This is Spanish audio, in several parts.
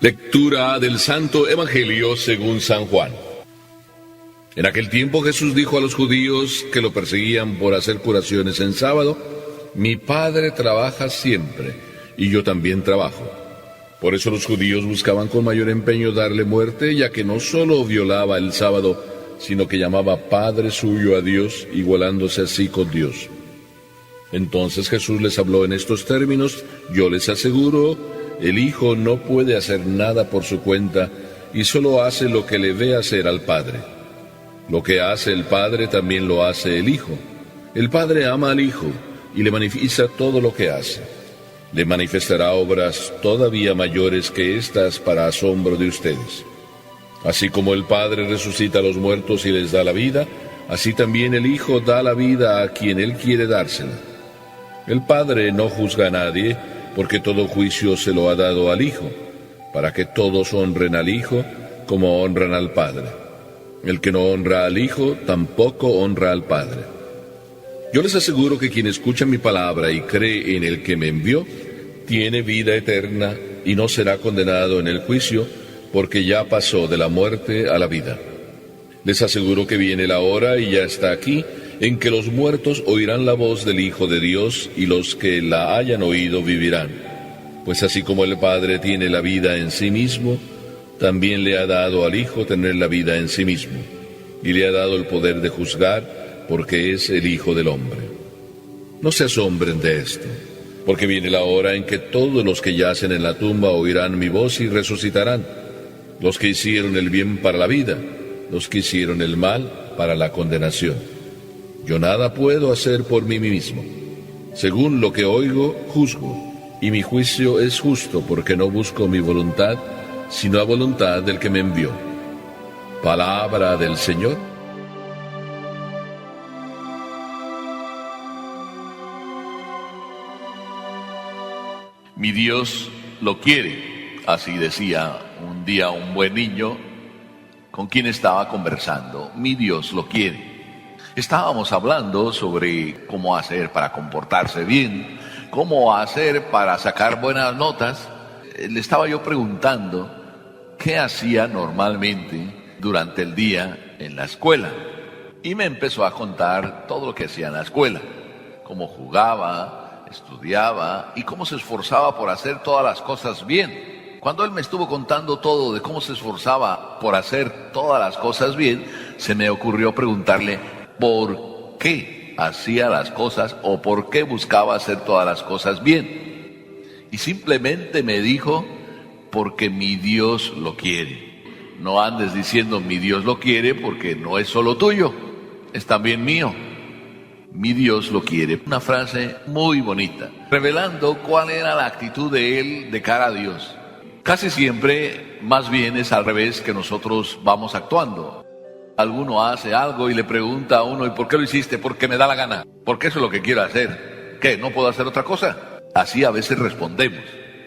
Lectura del Santo Evangelio según San Juan. En aquel tiempo Jesús dijo a los judíos que lo perseguían por hacer curaciones en sábado: Mi Padre trabaja siempre, y yo también trabajo. Por eso los judíos buscaban con mayor empeño darle muerte, ya que no solo violaba el sábado, sino que llamaba Padre suyo a Dios, igualándose así con Dios. Entonces Jesús les habló en estos términos: Yo les aseguro, el Hijo no puede hacer nada por su cuenta, y solo hace lo que le ve hacer al Padre. Lo que hace el Padre también lo hace el Hijo. El Padre ama al Hijo, y le manifiesta todo lo que hace. Le manifestará obras todavía mayores que estas para asombro de ustedes. Así como el Padre resucita a los muertos y les da la vida, así también el Hijo da la vida a quien Él quiere dársela. El Padre no juzga a nadie, porque todo juicio se lo ha dado al Hijo, para que todos honren al Hijo como honran al Padre. El que no honra al Hijo, tampoco honra al Padre. Yo les aseguro que quien escucha mi palabra y cree en el que me envió, tiene vida eterna y no será condenado en el juicio, porque ya pasó de la muerte a la vida. Les aseguro que viene la hora, y ya está aquí, en que los muertos oirán la voz del Hijo de Dios, y los que la hayan oído vivirán. Pues así como el Padre tiene la vida en sí mismo, también le ha dado al Hijo tener la vida en sí mismo, y le ha dado el poder de juzgar, porque es el Hijo del Hombre. No se asombren de esto, porque viene la hora en que todos los que yacen en la tumba oirán mi voz y resucitarán, los que hicieron el bien para la vida, los que hicieron el mal para la condenación. Yo nada puedo hacer por mí mismo. Según lo que oigo, juzgo, y mi juicio es justo, porque no busco mi voluntad, sino la voluntad del que me envió. Palabra del Señor. Mi Dios lo quiere, así decía un día un buen niño con quien estaba conversando. Mi Dios lo quiere. Estábamos hablando sobre cómo hacer para comportarse bien, cómo hacer para sacar buenas notas. Le estaba yo preguntando qué hacía normalmente durante el día en la escuela. Y me empezó a contar todo lo que hacía en la escuela, cómo jugaba, estudiaba y cómo se esforzaba por hacer todas las cosas bien. Cuando él me estuvo contando todo de cómo se esforzaba por hacer todas las cosas bien, se me ocurrió preguntarle por qué hacía las cosas o por qué buscaba hacer todas las cosas bien. Y simplemente me dijo: porque mi Dios lo quiere. No andes diciendo mi Dios lo quiere, porque no es solo tuyo, es también mío. Mi Dios lo quiere. Una frase muy bonita, revelando cuál era la actitud de él de cara a Dios. Casi siempre, más bien es al revés que nosotros vamos actuando. Alguno hace algo y le pregunta a uno: ¿y por qué lo hiciste? Porque me da la gana, porque eso es lo que quiero hacer. ¿Qué? ¿No puedo hacer otra cosa? Así a veces respondemos.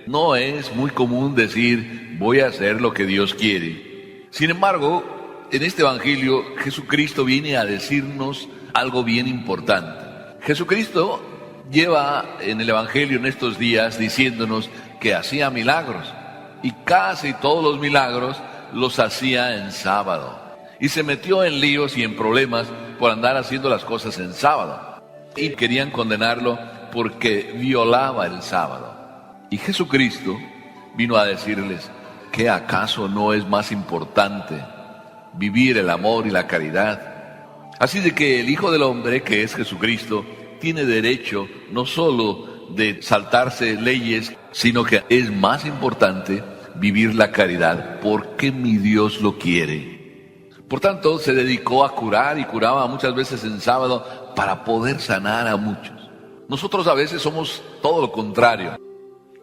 No es muy común decir: voy a hacer lo que Dios quiere. Sin embargo, en este Evangelio, Jesucristo viene a decirnos algo bien importante. Jesucristo lleva en el Evangelio en estos días diciéndonos que hacía milagros, y casi todos los milagros los hacía en sábado. Y se metió en líos y en problemas por andar haciendo las cosas en sábado. Y querían condenarlo porque violaba el sábado. Y Jesucristo vino a decirles que acaso no es más importante vivir el amor y la caridad. Así de que el Hijo del Hombre, que es Jesucristo, tiene derecho no solo de saltarse leyes, sino que es más importante vivir la caridad, porque mi Dios lo quiere. Por tanto, se dedicó a curar y curaba muchas veces en sábado para poder sanar a muchos. Nosotros a veces somos todo lo contrario.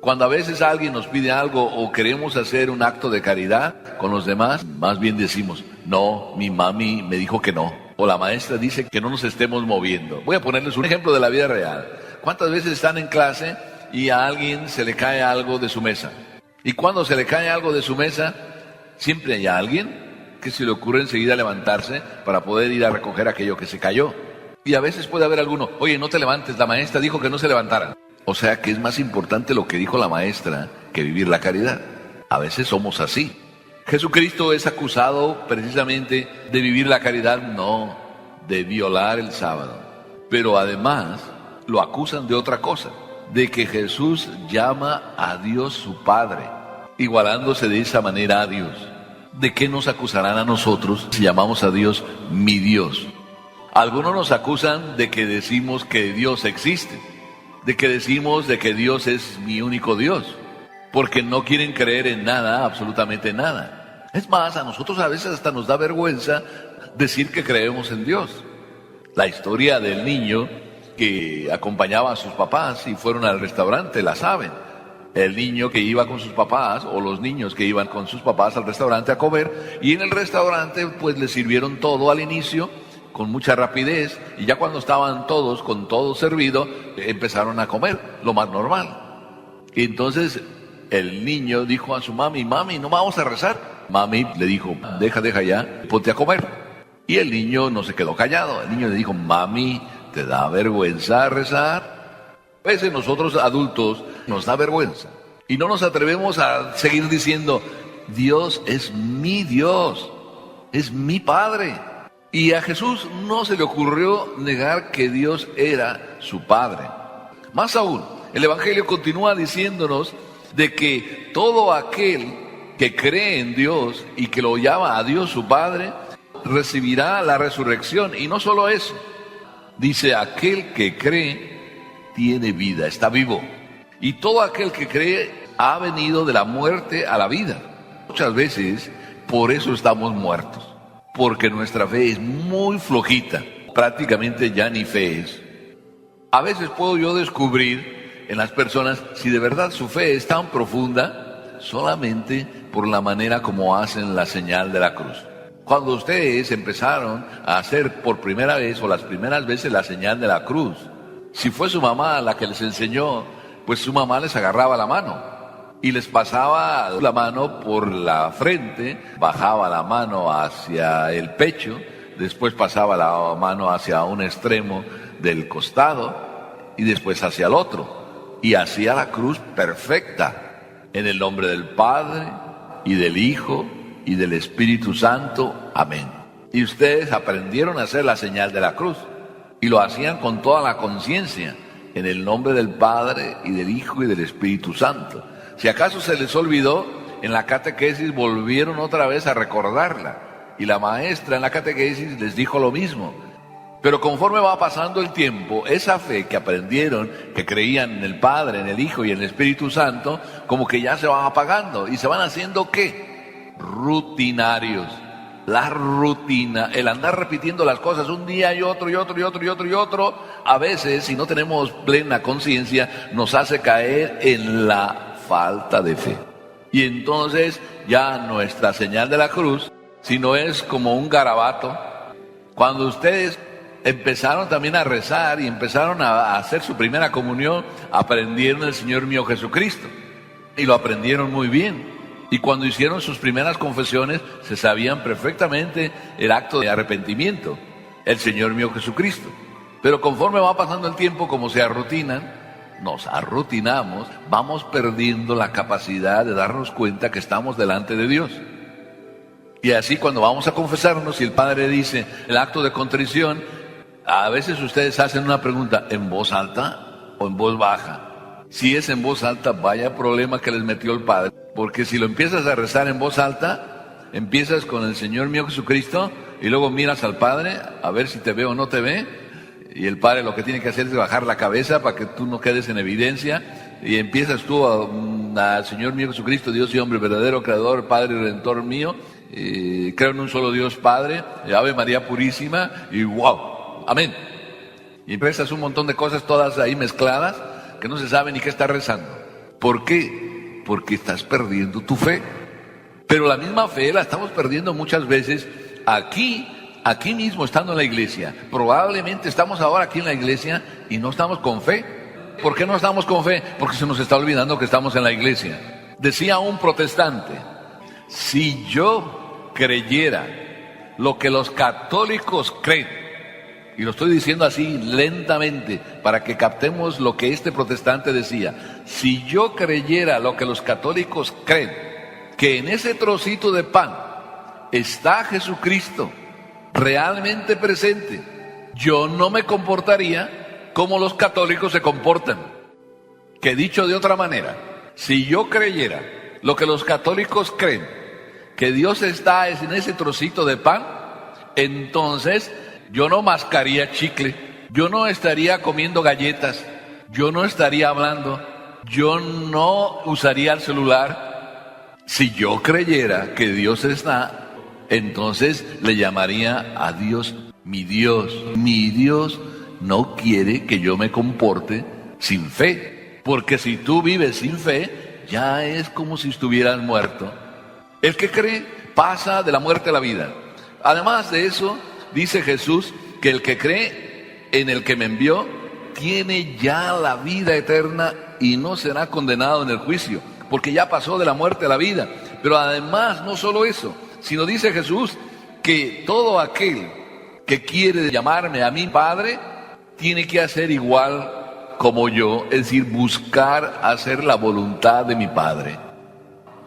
Cuando a veces alguien nos pide algo o queremos hacer un acto de caridad con los demás, más bien decimos: no, mi mami me dijo que no, o la maestra dice que no nos estemos moviendo. Voy a ponerles un ejemplo de la vida real. ¿Cuántas veces están en clase y a alguien se le cae algo de su mesa? Y cuando se le cae algo de su mesa, siempre hay alguien que se le ocurre enseguida levantarse para poder ir a recoger aquello que se cayó. Y a veces puede haber alguno: oye, no te levantes, la maestra dijo que no se levantaran. O sea que es más importante lo que dijo la maestra que vivir la caridad. A veces somos así. Jesucristo es acusado precisamente de vivir la caridad, no, de violar el sábado. Pero además lo acusan de otra cosa, de que Jesús llama a Dios su Padre, igualándose de esa manera a Dios. ¿De qué nos acusarán a nosotros si llamamos a Dios mi Dios? Algunos nos acusan de que decimos que Dios existe, de que decimos de que Dios es mi único Dios, porque no quieren creer en nada, absolutamente nada. Es más, a nosotros a veces hasta nos da vergüenza decir que creemos en Dios. La historia del niño que acompañaba a sus papás y fueron al restaurante, la saben. El niño que iba con sus papás, o los niños que iban con sus papás al restaurante a comer, y en el restaurante pues les sirvieron todo al inicio, con mucha rapidez, y ya cuando estaban todos, con todo servido, empezaron a comer, lo más normal. Y entonces el niño dijo a su mami, mami, ¿no vamos a rezar? Mami le dijo, deja ya, ponte a comer. Y el niño no se quedó callado. El niño le dijo, mami, ¿te da vergüenza rezar? A veces nosotros adultos nos da vergüenza y no nos atrevemos a seguir diciendo, Dios es mi Dios, es mi Padre. Y a Jesús no se le ocurrió negar que Dios era su Padre. Más aún, el Evangelio continúa diciéndonos de que todo aquel que cree en Dios y que lo llama a Dios su Padre, recibirá la resurrección. Y no solo eso, dice, aquel que cree tiene vida, está vivo. Y todo aquel que cree ha venido de la muerte a la vida. Muchas veces por eso estamos muertos, porque nuestra fe es muy flojita, prácticamente ya ni fe es. A veces puedo yo descubrir en las personas si de verdad su fe es tan profunda solamente por la manera como hacen la señal de la cruz. Cuando ustedes empezaron a hacer por primera vez o las primeras veces la señal de la cruz, si fue su mamá la que les enseñó, pues su mamá les agarraba la mano y les pasaba la mano por la frente, bajaba la mano hacia el pecho, después pasaba la mano hacia un extremo del costado y después hacia el otro, y hacía la cruz perfecta. En el nombre del Padre, y del Hijo, y del Espíritu Santo. Amén. Y ustedes aprendieron a hacer la señal de la cruz, y lo hacían con toda la conciencia, en el nombre del Padre, y del Hijo, y del Espíritu Santo. Si acaso se les olvidó, en la catequesis volvieron otra vez a recordarla, y la maestra en la catequesis les dijo lo mismo. Pero conforme va pasando el tiempo, esa fe que aprendieron, que creían en el Padre, en el Hijo y en el Espíritu Santo, como que ya se van apagando y se van haciendo ¿qué? Rutinarios. La rutina, el andar repitiendo las cosas un día y otro y otro y otro y otro y otro, a veces, si no tenemos plena conciencia, nos hace caer en la falta de fe. Y entonces ya nuestra señal de la cruz, si no es como un garabato, cuando ustedes empezaron también a rezar y empezaron a hacer su primera comunión, aprendieron el Señor mío Jesucristo y lo aprendieron muy bien. Y cuando hicieron sus primeras confesiones se sabían perfectamente el acto de arrepentimiento, el Señor mío Jesucristo. Pero conforme va pasando el tiempo, como se arrutinan, nos arrutinamos, vamos perdiendo la capacidad de darnos cuenta que estamos delante de Dios. Y así cuando vamos a confesarnos y el Padre dice el acto de contrición, a veces ustedes hacen una pregunta, ¿en voz alta o en voz baja? Si es en voz alta, vaya problema que les metió el Padre. Porque si lo empiezas a rezar en voz alta, empiezas con el Señor mío Jesucristo y luego miras al Padre a ver si te ve o no te ve. Y el Padre lo que tiene que hacer es bajar la cabeza para que tú no quedes en evidencia. Y empiezas tú al Señor mío Jesucristo, Dios y hombre verdadero, Creador, Padre y Redentor mío. Creo en un solo Dios Padre, Ave María Purísima y ¡wow! Amén. Y empiezas un montón de cosas todas ahí mezcladas que no se sabe ni qué estás rezando. ¿Por qué? Porque estás perdiendo tu fe. Pero la misma fe la estamos perdiendo muchas veces aquí mismo estando en la iglesia. Probablemente estamos ahora aquí en la iglesia y no estamos con fe. ¿Por qué no estamos con fe? Porque se nos está olvidando que estamos en la iglesia. Decía un protestante, si yo creyera lo que los católicos creen, y lo estoy diciendo así lentamente para que captemos lo que este protestante decía, si yo creyera lo que los católicos creen, que en ese trocito de pan está Jesucristo realmente presente, yo no me comportaría como los católicos se comportan. Que dicho de otra manera, si yo creyera lo que los católicos creen, que Dios está en ese trocito de pan, entonces yo no mascaría chicle, yo no estaría comiendo galletas, yo no estaría hablando, yo no usaría el celular. Si yo creyera que Dios está, entonces le llamaría a Dios mi Dios. Mi Dios no quiere que yo me comporte sin fe, porque si tú vives sin fe, ya es como si estuvieras muerto. El que cree pasa de la muerte a la vida. Además de eso, dice Jesús que el que cree en el que me envió tiene ya la vida eterna y no será condenado en el juicio, porque ya pasó de la muerte a la vida. Pero además, no solo eso, sino dice Jesús que todo aquel que quiere llamarme a mi Padre tiene que hacer igual como yo, es decir, buscar hacer la voluntad de mi Padre.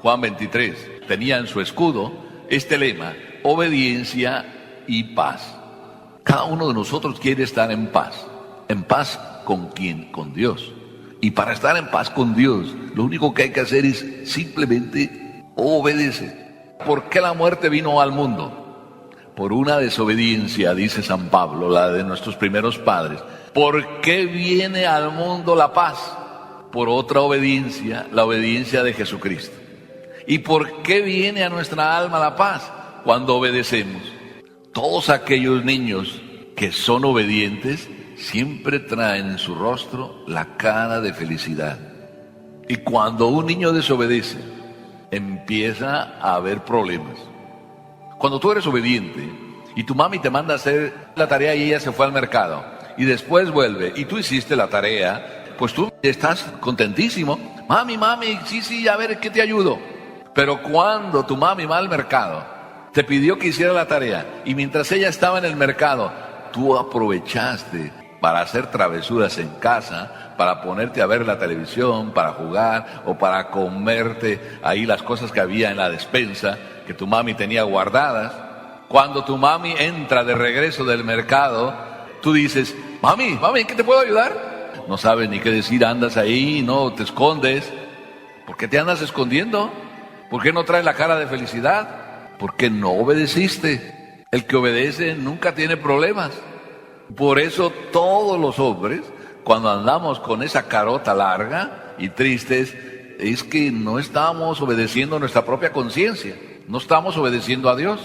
Juan 23 tenía en su escudo este lema: obediencia y paz. Cada uno de nosotros quiere estar en paz. ¿En paz con quién? Con Dios. Y para estar en paz con Dios, lo único que hay que hacer es simplemente obedecer. ¿Por qué la muerte vino al mundo? Por una desobediencia, dice San Pablo, la de nuestros primeros padres. ¿Por qué viene al mundo la paz? Por otra obediencia, la obediencia de Jesucristo. ¿Y por qué viene a nuestra alma la paz? Cuando obedecemos. Todos aquellos niños que son obedientes siempre traen en su rostro la cara de felicidad. Y cuando un niño desobedece, empieza a haber problemas. Cuando tú eres obediente y tu mami te manda a hacer la tarea y ella se fue al mercado y después vuelve y tú hiciste la tarea, pues tú estás contentísimo. Mami, sí, a ver, ¿qué te ayudo? Pero cuando tu mami va al mercado, te pidió que hiciera la tarea y mientras ella estaba en el mercado, tú aprovechaste para hacer travesuras en casa, para ponerte a ver la televisión, para jugar o para comerte ahí las cosas que había en la despensa que tu mami tenía guardadas. Cuando tu mami entra de regreso del mercado, tú dices: mami, ¿en qué te puedo ayudar? No sabes ni qué decir, andas ahí, no te escondes. ¿Por qué te andas escondiendo? ¿Por qué no traes la cara de felicidad? Porque no obedeciste. El que obedece nunca tiene problemas. Por eso todos los hombres, cuando andamos con esa carota larga y tristes, es que no estamos obedeciendo a nuestra propia conciencia, no estamos obedeciendo a Dios.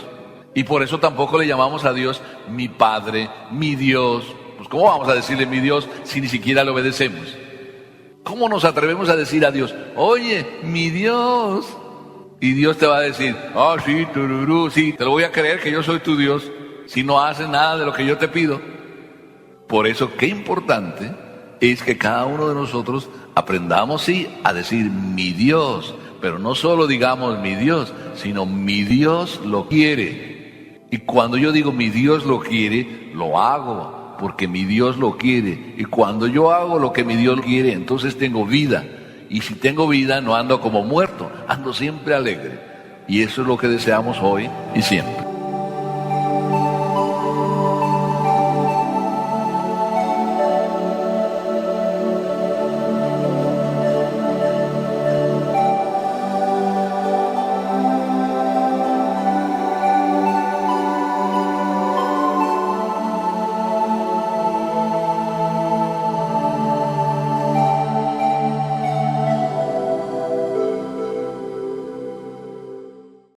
Y por eso tampoco le llamamos a Dios mi Padre, mi Dios. Pues ¿cómo vamos a decirle mi Dios si ni siquiera le obedecemos? ¿Cómo nos atrevemos a decir a Dios: oye, mi Dios? Y Dios te va a decir: sí, tururú, sí, te lo voy a creer que yo soy tu Dios si no haces nada de lo que yo te pido. Por eso qué importante es que cada uno de nosotros aprendamos, sí, a decir mi Dios, pero no solo digamos mi Dios, sino mi Dios lo quiere. Y cuando yo digo mi Dios lo quiere, lo hago, porque mi Dios lo quiere. Y cuando yo hago lo que mi Dios quiere, entonces tengo vida. Y si tengo vida, no ando como muerto, ando siempre alegre. Y eso es lo que deseamos hoy y siempre.